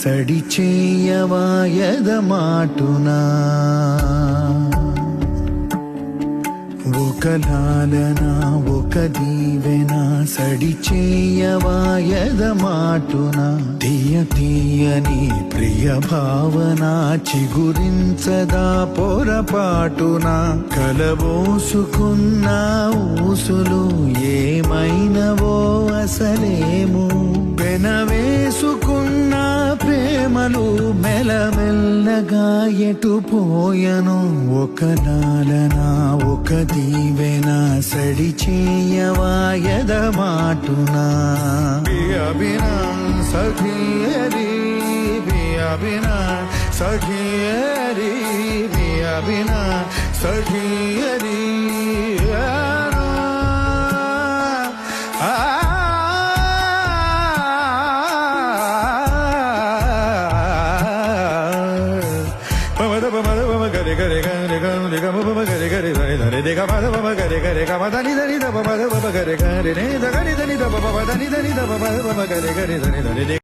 సడి చేయవాయద మాటునా ఒక లాలన ఒక దీవెన సడి చేయవాయద మాటున తీయ తీయని ప్రియ భావన చిగురించదా పొరపాటున కలబోసుకున్న ఊసులు ఏమైనవో అసలేము వెనవేసుకున్న ప్రేమలు మెల్లమెల్లగా ఎటుపోయను ఒక లాలన ఒక దీవెన సడి చేయవాయద మాటునా బియబినా సఖియరి బియబినా సఖియరి బియబినా సఖియరి గరి గరి గరి గరి గరి గరి ధని ధని దిగ పద పద గరి గరి గమ ధని ధని ద పద పద గరి గరి నే ద గరి ధని ద పద ధని ధని ద పద పద గరి గరి ధని ధని